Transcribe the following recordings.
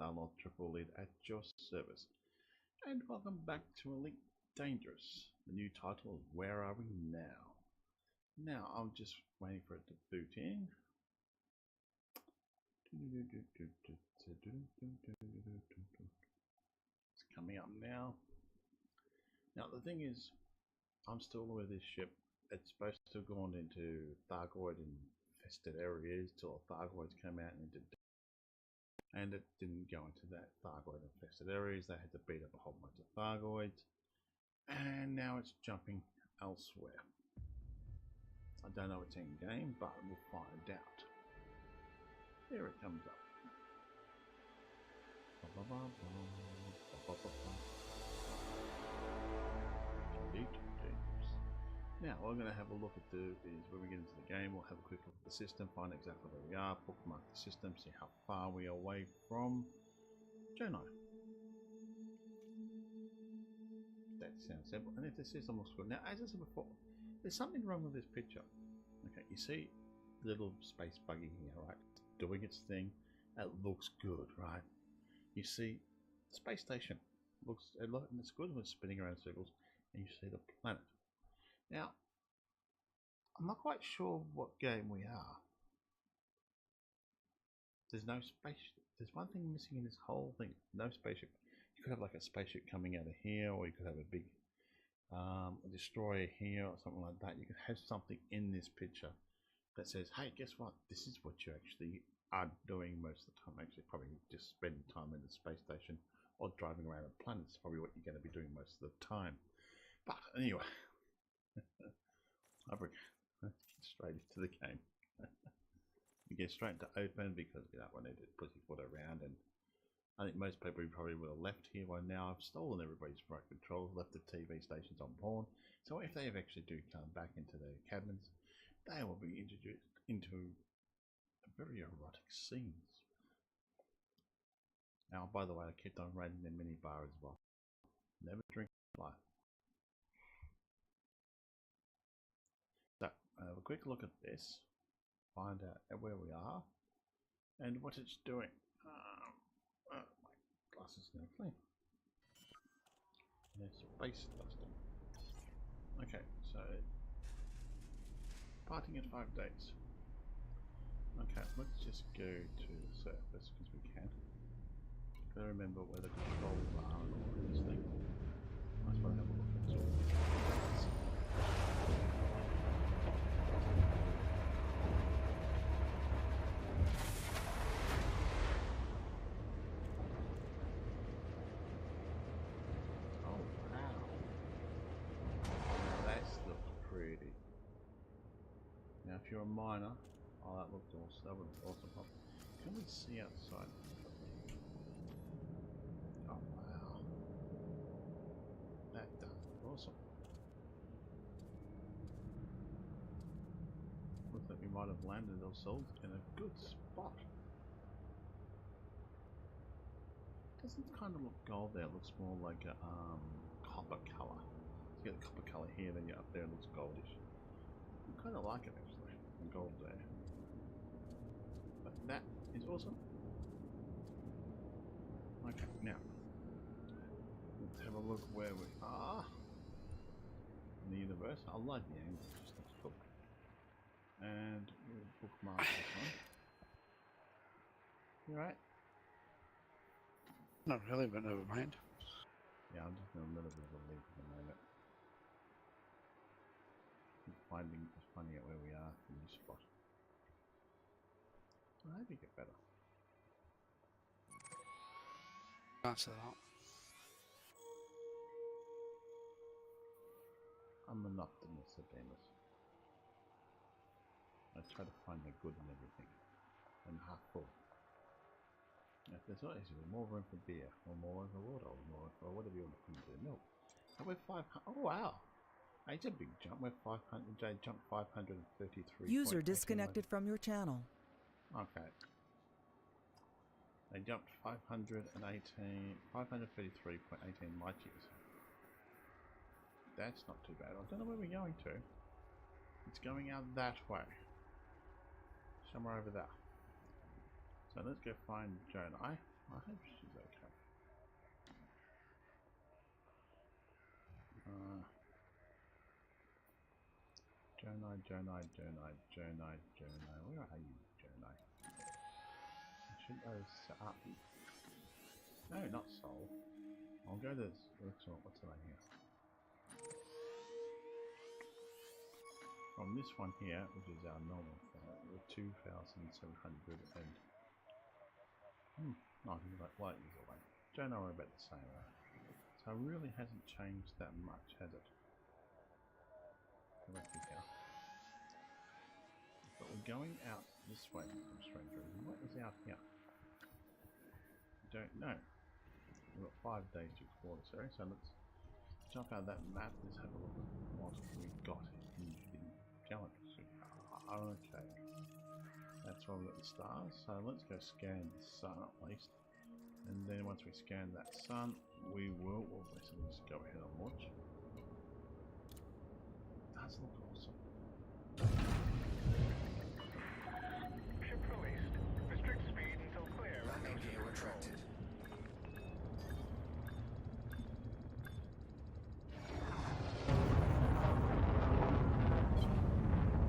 Star-Lord Triple Lead at your service. And welcome back to Elite Dangerous. The new title is Where Are We Now? Now, I'm just waiting for it to boot in. It's coming up now. Now, the thing is, I'm still with this ship. It's supposed to have gone into Thargoid infested areas till Thargoids came out and it didn't go into that Thargoid infested areas. They had to beat up a whole bunch of Thargoids, and now it's jumping elsewhere. I don't know what's in game, but we'll find out. Here it comes up. Now, what we're going to have a look at is when we get into the game, we'll have a quick look at the system, find exactly where we are, bookmark the system, see how far we are away from Jonai. That sounds simple. And if the system looks good. Now, as I said before, there's something wrong with this picture. Okay, you see the little space buggy here, right? It's doing its thing. It looks good, right? You see the space station. It's good when it's spinning around in circles, and you see the planet. Now, I'm not quite sure what game we are. There's no spaceship. There's one thing missing in this whole thing. No spaceship. You could have like a spaceship coming out of here, or you could have a big destroyer here, or something like that. You could have something in this picture that says, hey, guess what? This is what you actually are doing most of the time. Actually, probably just spending time in the space station or driving around a planet is probably what you're going to be doing most of the time. But anyway. I bring straight into the game. You get straight to open because you don't want to pussyfoot around, and I think most people probably would have left here by now. I've stolen everybody's remote control, left the TV stations on pawn. So if they actually do come back into their cabins, they will be introduced into very erotic scenes. Now, by the way, I kept on raiding their mini bar as well. Never drink life. Have a quick look at this, find out where we are and what it's doing. My glasses is now clean. There's space dusting. Okay, so parting in 5 days. Okay, let's just go to the surface because we can. Gotta remember where the controls are and all of this thing. I suppose have a look at it. If you're a miner, oh, that looked awesome. That would look awesome. Can we see outside? Oh wow, that does look awesome. Looks like we might have landed ourselves in a good spot. Doesn't kind of look gold there. It looks more like a copper color. So you get the copper color here, then you're up there. It looks goldish. I kind of like it actually. Gold there, but that is awesome. Okay, now let's have a look where we are in the universe. I like the angle, just looks cool. And we'll bookmark this one. You right? Not really, but never mind. Yeah, I'm just in a little bit of a leak at the moment. Finding out where we are in this spot. I hope you get better. Answer that. I'm an optimist, Amos. I try to find the good in everything. And half full. If there's always more room for beer, or more room for water, or more room for whatever you want to do. Milk. And we're 500. Oh wow! It's a big jump. We're 500. They jumped 533. User disconnected from your channel. Okay. They jumped 533.18 light years. That's not too bad. I don't know where we're going to. It's going out that way. Somewhere over there. So let's go find Jonai. I hope Where are you, Jonai? Shouldn't those set up? No, not Sol. I'll go to this. What's the name here? From this one here, which is our normal file, we're 2,700 and not even like light years away. Don't know about the same way. So it really hasn't changed that much, has it? Correct me here. But we're going out this way for some strange reason. What is out here? Don't know. We've got 5 days to explore this area, so let's jump out of that map. Let's have a look at what we've got in the galaxy. Okay. That's why we've got the stars. So let's go scan the sun at least. And then once we scan that sun, we will, let's just go ahead and launch. It does look awesome. Ship released. Restrict speed until clear. Landing gear retracted.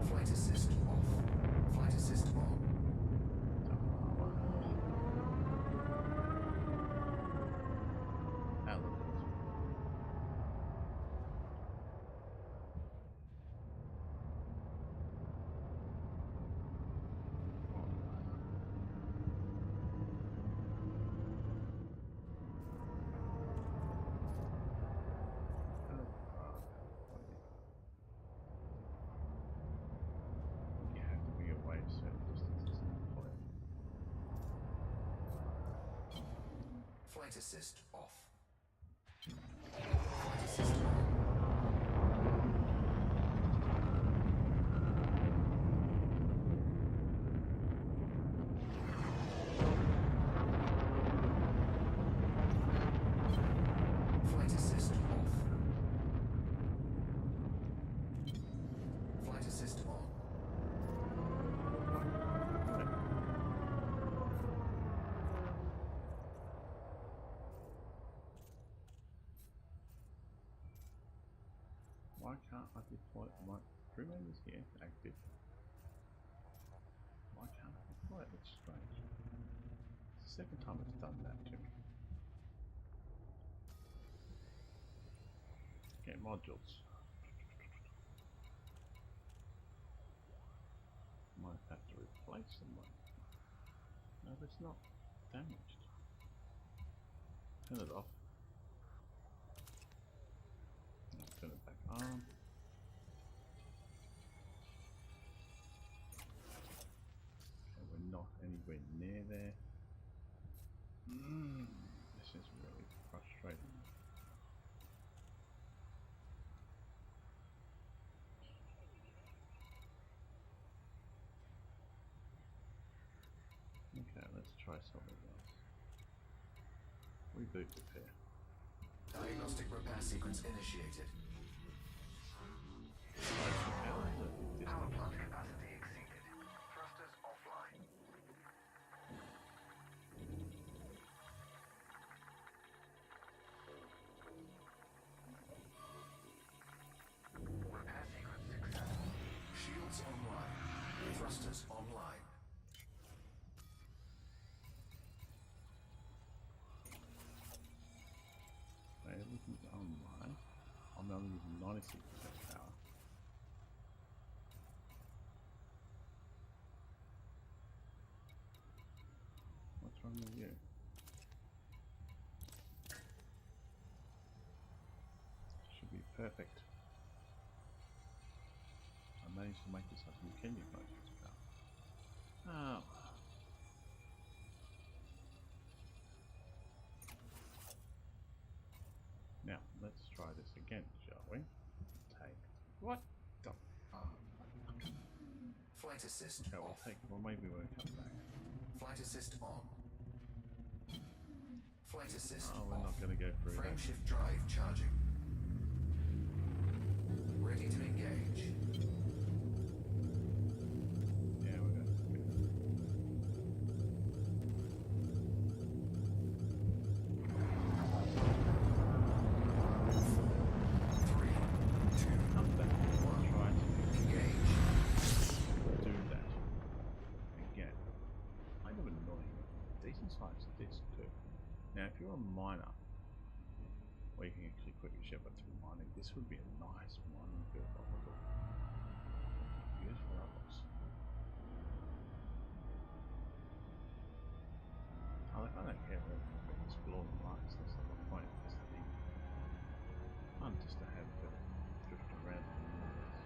Flight assist off. Flight assist on. Flight assist off. Flight assist on. Flight assist off. Flight assist on. Why can't I deploy my crew members here active? Why can't I deploy it? It's strange. It's the second time it's done that to me. Okay, modules. Might have to replace them. No, but it's not damaged. Turn it off. Turn it back on. Okay, we're not anywhere near there. This is really frustrating. Okay, let's try something else. Reboot repair. Diagnostic repair sequence initiated. Power plant capacity exceeded. Thrusters offline. Repair sequence successful. Shields online. Thrusters online. Everything's online. I'm only using 96% power. What's wrong with you? Should be perfect. I managed to make this up. Can you guys use power? Oh. Now, let's try this again, shall we? Take. What the? Flight assist Okay, we'll off. take. Well, maybe we'll come back. Flight assist on. Flight assist Oh, we're off. not going to go through that. Frameshift drive charging. Ready to engage. Yeah, we're going to. 3, 2, Come back. Try to engage. Now, if you're a miner, or you can actually quit your ship through mining, this would be a nice mining field. Oh, look at how beautiful that looks. I don't care whether we explore the mines, that's not the point. It's the fun just to have a bit of drift around the universe.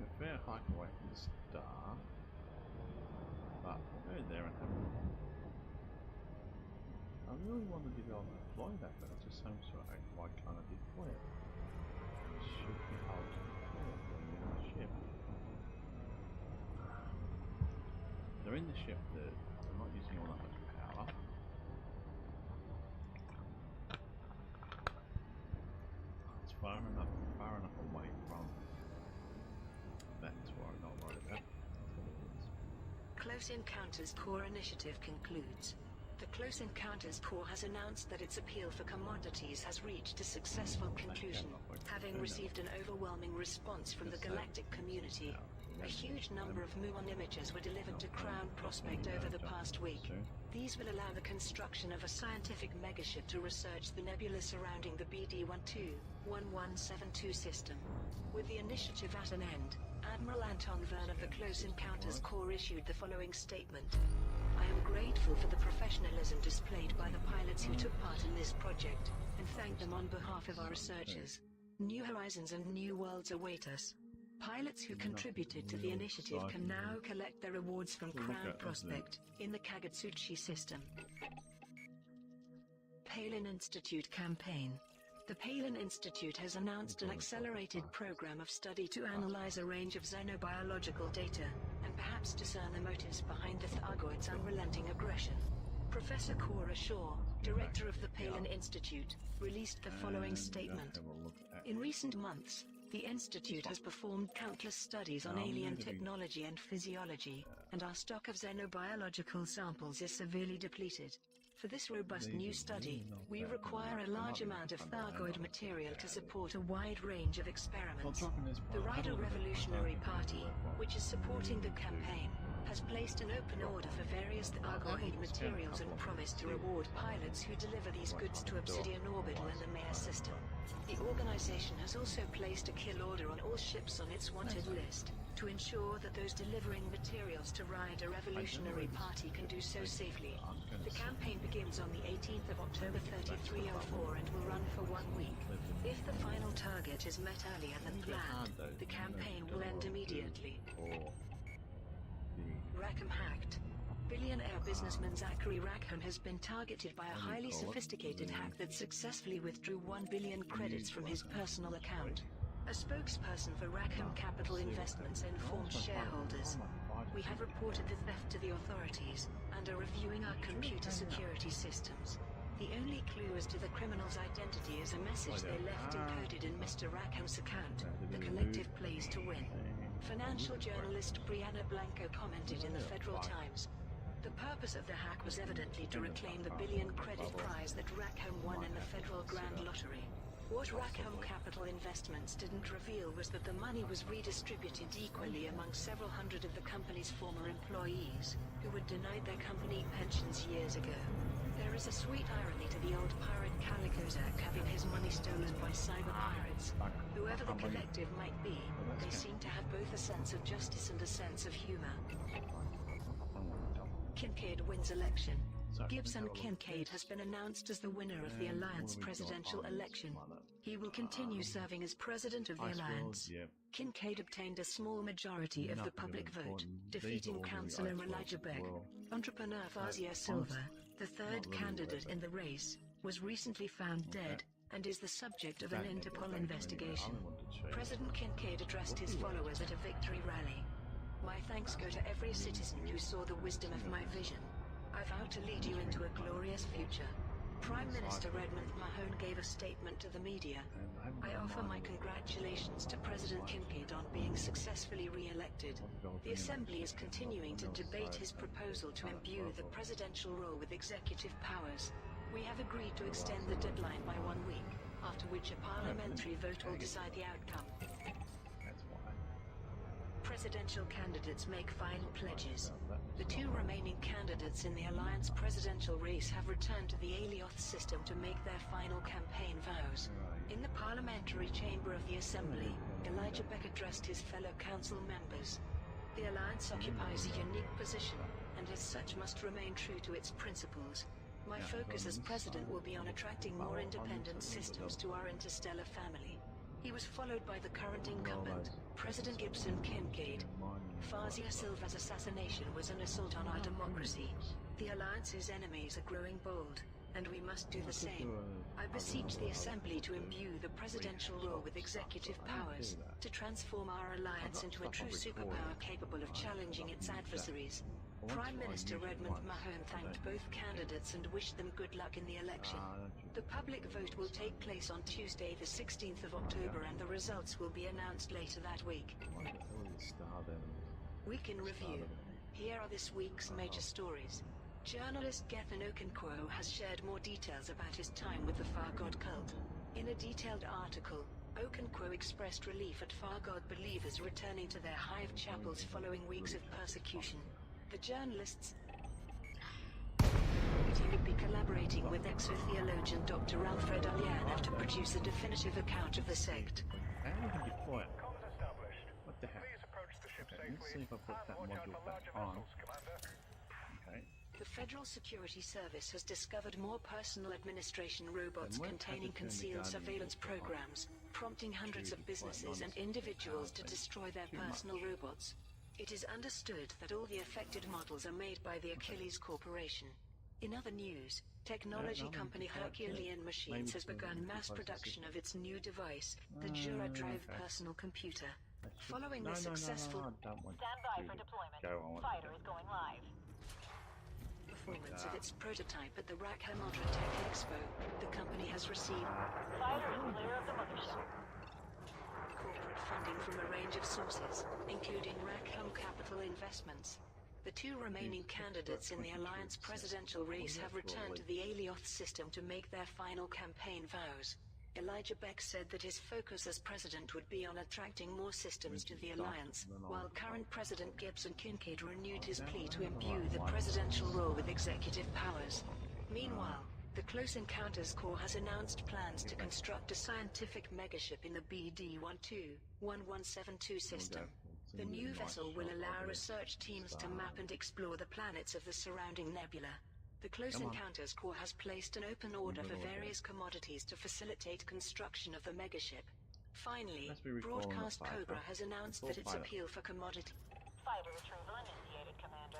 A fair hike away from the star, but we'll go there and have a look. I really wanted to go and deploy that, but I just seems to why can't I deploy it? It should be able to deploy it when you're in the ship. They're in the ship, they're not using all that much power. It's far enough away from that's why I'm not worried about. Close Encounters Core initiative concludes. The Close Encounters Core has announced that its appeal for commodities has reached a successful conclusion, having received an overwhelming response from the galactic community. A huge number of muon images were delivered to Crown Prospect over the past week. These will allow the construction of a scientific megaship to research the nebula surrounding the BD-12-1172 system. With the initiative at an end, Admiral Anton Verne of the Close Encounters Corps issued the following statement. I am grateful for the professionalism displayed by the pilots who took part in this project, and thank them on behalf of our researchers. New horizons and new worlds await us. Pilots who contributed to the initiative can now collect their rewards from Crown Prospect in the Kagatsuchi system. Palin Institute campaign. The Palin Institute has announced an accelerated program of study to analyze a range of xenobiological data, and perhaps discern the motives behind the Thargoids' unrelenting aggression. Professor Cora Shaw, director of the Palin Institute, released the following statement. In recent months, the Institute has performed countless studies on alien technology and physiology, and our stock of xenobiological samples is severely depleted. For this robust new study, we require a large amount of Thargoid material to support a wide range of experiments. The Rider Revolutionary Party, which is supporting the campaign, has placed an open order for various Thargoid materials and promised to reward pilots who deliver these goods to Obsidian Orbital and the Maya system. The organization has also placed a kill order on all ships on its wanted list, to ensure that those delivering materials to Rider Revolutionary Party can do so safely. The campaign begins on the 18th of October 3304 and will run for 1 week. If the final target is met earlier than planned, the campaign will end immediately. Rackham hacked. Billionaire businessman Zachary Rackham has been targeted by a highly sophisticated hack that successfully withdrew 1 billion credits from his personal account. A spokesperson for Rackham Capital Investments informed shareholders, "We have reported the theft to the authorities and are reviewing our computer security systems. The only clue as to the criminal's identity is a message they left encoded in Mr. Rackham's account. The collective plays to win." Financial journalist Brianna Blanco commented in the Federal Times, "The purpose of the hack was evidently to reclaim the billion credit prize that Rackham won in the Federal Grand Lottery. What Rackham Capital Investments didn't reveal was that the money was redistributed equally among several hundred of the company's former employees, who were denied their company pensions years ago. There is a sweet irony to the old pirate Calicozac having his money stolen by cyber pirates. Whoever the collective might be, they seem to have both a sense of justice and a sense of humor." Kincaid wins election. Gibson Kincaid has been announced as the winner of the Alliance presidential election. He will continue serving as president of the Alliance. Kincaid obtained a small majority of the public vote, defeating Councillor Elijah Beck. Entrepreneur Fazia Silva, the third candidate in the race, was recently found dead and is the subject of an Interpol investigation. President Kincaid addressed his followers at a victory rally. "My thanks go to every citizen who saw the wisdom of my vision. I vow to lead you into a glorious future." Prime Minister Redmond Mahone gave a statement to the media. "I offer my congratulations to President Kincaid on being successfully re-elected. The Assembly is continuing to debate his proposal to imbue the presidential role with executive powers. We have agreed to extend the deadline by 1 week, after which a parliamentary vote will decide the outcome." Presidential candidates make final pledges. The two remaining candidates candidates in the Alliance presidential race have returned to the Alioth system to make their final campaign vows. In the parliamentary chamber of the Assembly, Elijah Beck addressed his fellow council members. The Alliance occupies a unique position, and as such must remain true to its principles. My focus as president will be on attracting more independent systems to our interstellar family. He was followed by the current incumbent, President Gibson Kincaid. Fazia Silva's assassination was an assault on our democracy. The Alliance's enemies are growing bold, and we must do the same. I beseech the Assembly to imbue the presidential role with executive powers, to transform our alliance into a true superpower capable of challenging its adversaries. Prime Minister Redmond Mahone thanked both candidates and wished them good luck in the election. The public vote will take place on Tuesday the 16th of October and the results will be announced later that week. Week in review. Here are this week's major stories. Journalist Gethin Okonkwo has shared more details about his time with the Far God cult. In a detailed article, Okonkwo expressed relief at Far God believers returning to their hive chapels following weeks of persecution. The journalists would be collaborating with exo-theologian Dr. Wilfred to produce a definitive account of the sect. How are we going to deploy it? Comms established. What the heck? Please approach the ship Okay, safely. let's see if I put that Watch out module for back larger on. vessels, Commander. Okay. The Federal Security Service has discovered more personal administration robots Then what containing happened to the concealed Guardian surveillance of the Light? programs, prompting hundreds of businesses and individuals to destroy their personal robots. It is understood that all the affected models are made by the Achilles Corporation. In other news, technology company Herculean Machines has begun mass production of its new device, the Jura Drive personal computer. Following the successful I don't want Stand by to for deployment. Go on. Fighter is going live. performance of its prototype at the Raqqa Modra Tech Expo, the company has received Fighter is clear of the mothership. corporate funding from a range of sources, including Raqqa Capital Investments. The two remaining candidates in the Alliance presidential race have returned to the Alioth system to make their final campaign vows. Elijah Beck said that his focus as president would be on attracting more systems to the Alliance, while current President Gibson Kincaid renewed his plea to imbue the presidential role with executive powers. Meanwhile, the Close Encounters Corps has announced plans to construct a scientific megaship in the BD-12-1172 system. The new vessel will allow research teams to map and explore the planets of the surrounding nebula. The Close Encounters Corps has placed an open order for various commodities to facilitate construction of the megaship. Finally, Broadcast Cobra has announced that its appeal for commodities Fighter retrieval initiated, Commander.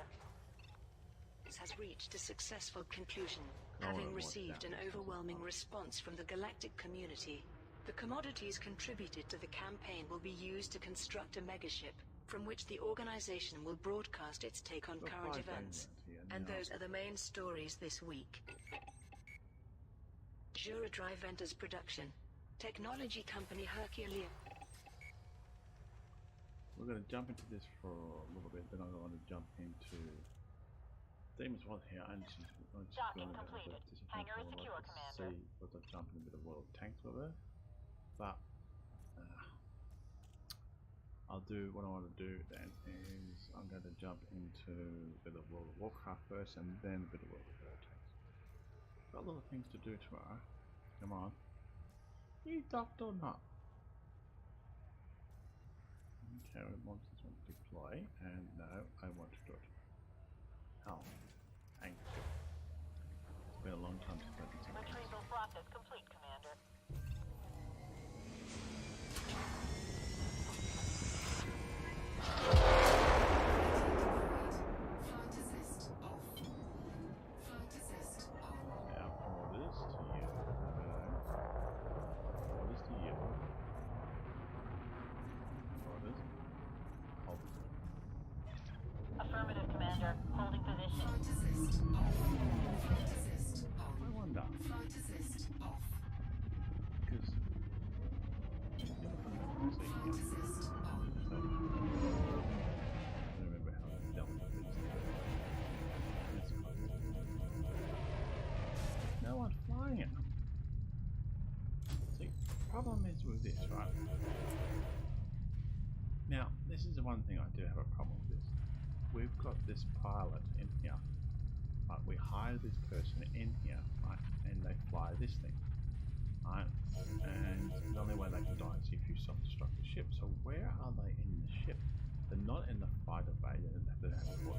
has reached a successful conclusion, having received an overwhelming response from the galactic community. The commodities contributed to the campaign will be used to construct a megaship, from which the organization will broadcast its take on current events. And those are the main stories this week. Jura Drive enters production. Technology company Herculean. We're going to jump into this for a little bit, then I'm going to jump into Demons World here and Docking completed. Hangar is secure, Commander. See what I've jumped in a bit of World of Tanks over there. But I'll do what I want to do then is I'm going to jump into a bit of World of Warcraft first and then a bit of World of Tanks. Got a lot of things to do tomorrow. Come on. You docked or not? Okay, I want this one to deploy, and no, I want to do it. Oh, thank you. It's been a long time since I've done something. Retrieval process complete, Commander. Flight assist off. Flight assist on. Now, orders to you. Orders to you. Orders. Hold it. Affirmative, Commander. Holding position. Flight assist off. Flight assist I on. wonder, Flight assist off. because you're not going to see Flight here. assist on. So, I remember how I dealt with this. No one's flying it. See, problem is with this, right? Now, this is the one thing I do have a problem with this. We've got this pilot in here, hire this person in here, right, and they fly this thing, right, and the only way they can die is if you self-destruct the ship. So where are they in the ship? They're not in the fighter bay that they have for.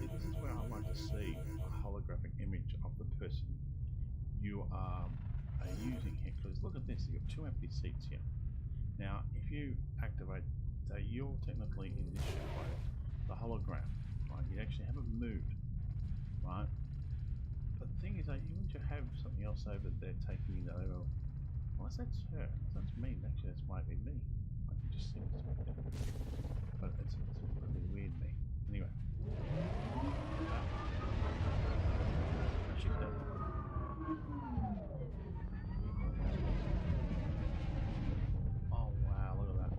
This is where I like to see a holographic image of the person you are using here, because look at this, you've got 2 empty seats here. Now if you activate, so you're technically in this ship, right, the hologram, right, you actually haven't moved, right, but the thing is that you want to have something else over there taking you over. Well, that's her, that's me, actually that might be me. I can just see myself there. But it's really weird me. Anyway. Shift that. Oh wow, look at that.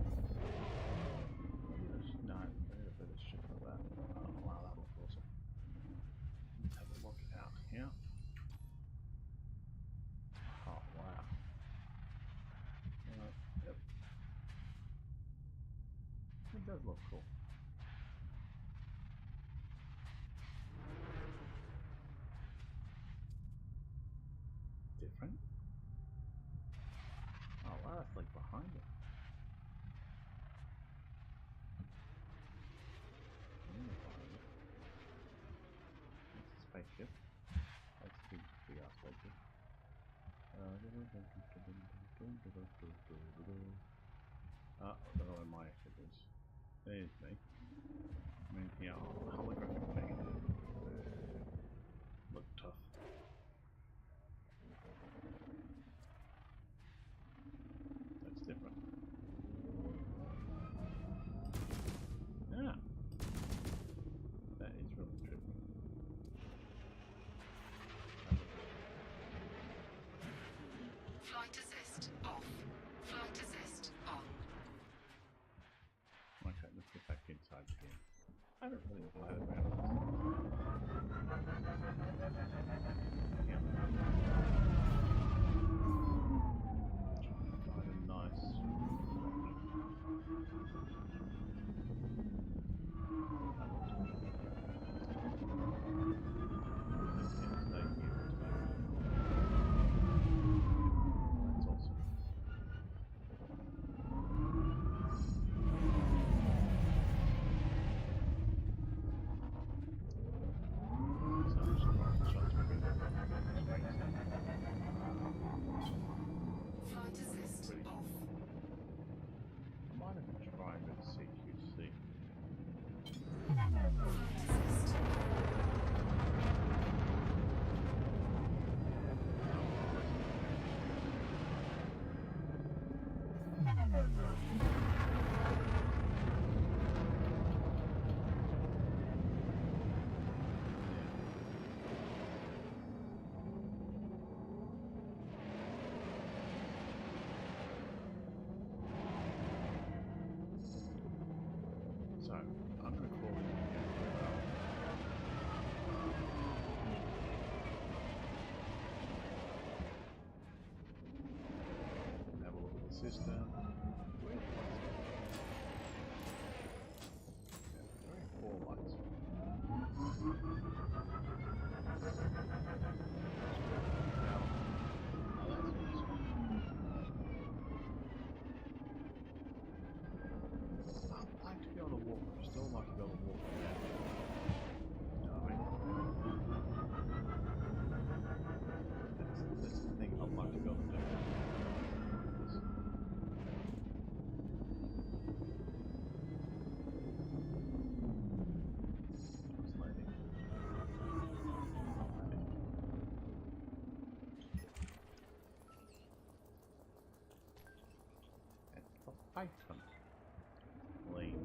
No, I need a better ship for that. Oh wow, that looks awesome. Let's have a look out here. Oh wow. Yep. It does look cool. Different. Oh wow, that's like behind it. Behind it. That's a spaceship. That's a big ass spaceship. I don't know where my exit is. There's me. I'm in here. Holographic thing. Look tough. That's different. Yeah. That is really trippy. Flight assist off. Flight assist on. Okay, let's get back inside again. I haven't really played around with this. Yeah. Trying to find a nice that looks good. I can stay here and stay. That's awesome. Flight assist off. I might have been trying with CQC. Flight assist. So, I'm going to call it have a look at the system. Very poor lights. I'd like to be able to walk, I'd still like to be able to walk around. You know what I mean? That's the thing I'd like to be able to do. It's landing. It's the Python. Lean.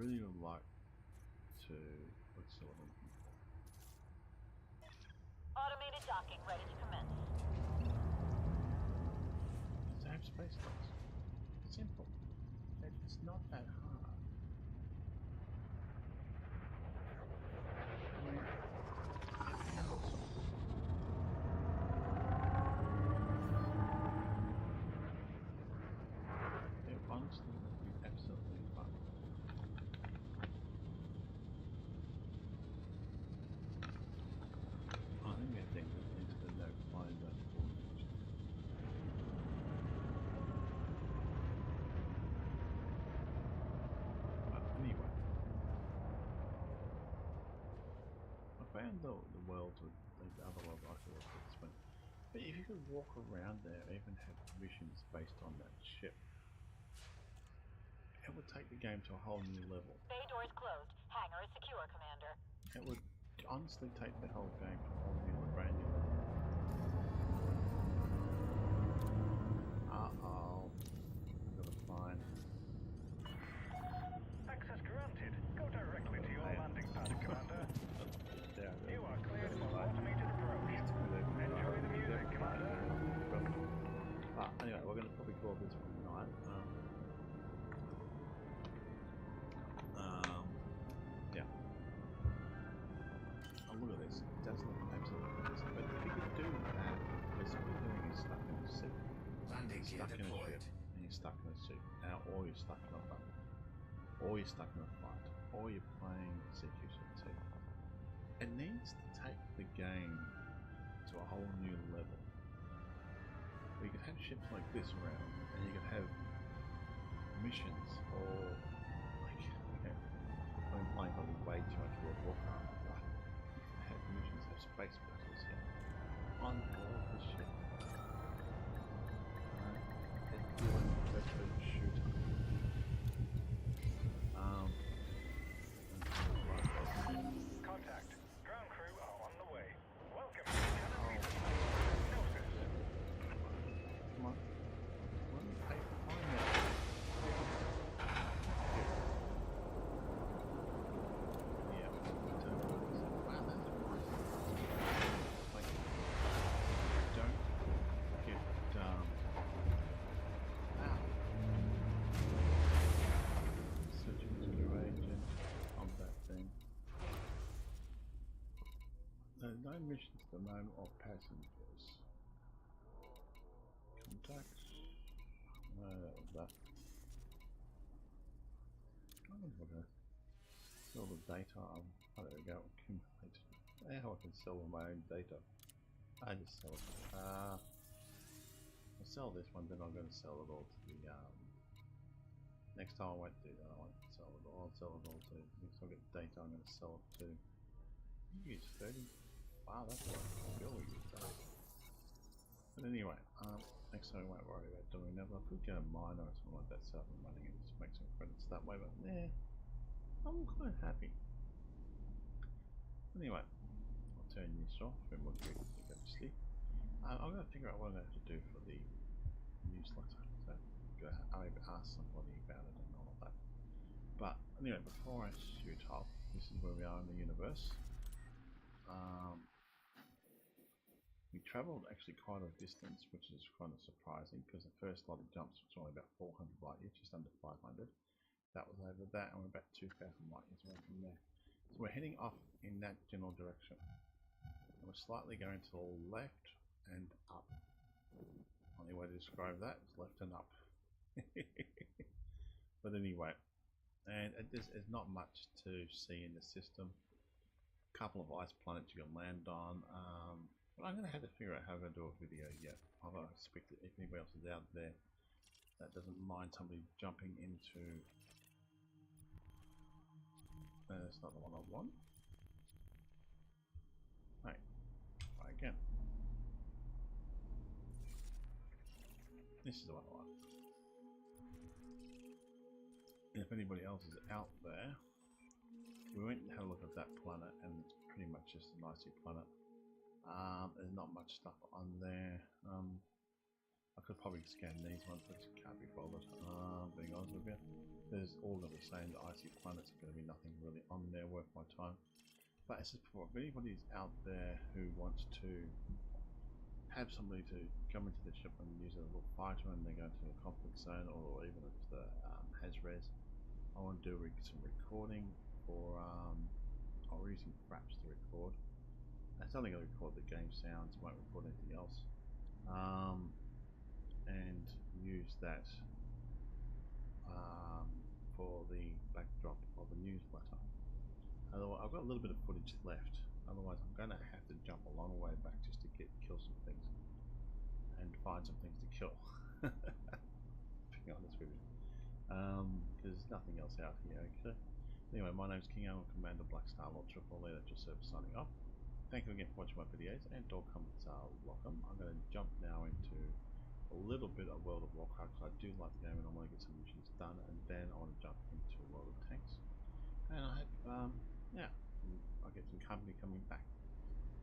really would like to. What's the one I'm looking for? Automated docking ready to commence. Is to have space docks. Simple. It's not that hard. I mean, it honestly would be absolutely fun. I think we have to enter into the no fly zone for next. But anyway, I found the world with the other world I thought was this one. But if you could walk around there, even have missions based on that ship, it would take the game to a whole new level. Bay doors closed. Hangar is secure, Commander. It would honestly take the whole game to a whole new, brand new level. Uh-oh. I've got to find. Access granted. Go directly to your landing pad, Commander. You are cleared for automated approach. Enjoy the music, Commander. Anyway, we're going to probably call this one night. Yeah. Oh, look at this. It does look absolutely fantastic. But if you could do that, because all you're doing is stuck in a suit. Landing gear Stuck in a deployed. ship, and you're stuck in a suit. Now, or you're stuck in a boat, or you're stuck in a fight, or you're playing CQC2. It needs to take the game to a whole new level. You could have ships like this around, and you could have missions, or like, okay, I'm playing probably way too much World of Warcraft, but you could have missions, have space battles here on board the ship. It's doing virtual shooter. Contact. Ground crew are on the way. Welcome to Kaveri. Gnosis. Come on. Let me pay for mine now. Yeah. Wow, that's nice. Like, don't get, switching to your agent on that thing. No missions at the moment of passengers. Contacts. No, that was that. I wonder if I can sell the data. Oh, there we go. Accumulate. How I can sell my own data. I just sell it. I'll sell this one, then I'm going to sell it all to the. Next time I won't do that. I won't sell it all. I'll sell it all to. Next time I get data, I'm going to sell it to. Use 30. Wow, that's a lot of skill we use that. But anyway, next time I won't worry about doing that. But I could get a miner or something like that, set up and running and just make some credits that way. But yeah, I'm quite happy. Anyway, I'll turn this off and we'll go to sleep. I'm going to figure out what I'm going to have to do for the newsletter. So I'll ask somebody about it and all of that. But anyway, before I shoot off, this is where we are in the universe. We travelled actually quite a distance, which is kind of surprising because the first lot of jumps was only about 400 light years, just under 500. That was over that, and we're about 2,000 light years away from there. So we're heading off in that general direction. And we're slightly going to the left and up. Only way to describe that is left and up. But anyway, and there's not much to see in the system. A couple of ice planets you can land on. But I'm going to have to figure out how I'm going to do a video yet. I don't expect that if anybody else is out there that doesn't mind somebody jumping into. That's not the one I want. Hey, try again. This is the one I want. And if anybody else is out there, we went and had a look at that planet, and it's pretty much just a nicey planet. There's not much stuff on there. I could probably scan these ones, but it can't be bothered. Being honest with you, there's all of the same. The icy planets are going to be nothing really on there worth my time. But as I said before, if anybody's out there who wants to have somebody to come into the ship and use a little fighter and they go to a conflict zone, or even if the has-res, I want to do some recording, or we're using Fraps to record. It's only going to record the game sounds, won't record anything else. And use that for the backdrop of the newsletter. Otherwise, I've got a little bit of footage left. Otherwise, I'm going to have to jump a long way back just to kill some things and find some things to kill. Being honest with you, because there's nothing else out here. Okay. Anyway, my name's King Alan, Commander Black Star Lot Triple Lead at your service, signing off. Thank you again for watching my videos, and all comments are welcome. I'm going to jump now into a little bit of World of Warcraft because I do like the game and I want to get some missions done, and then I want to jump into World of Tanks. And I hope, yeah, I get some company coming back.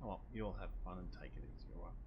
Oh well, you all have fun and take it easy, alright?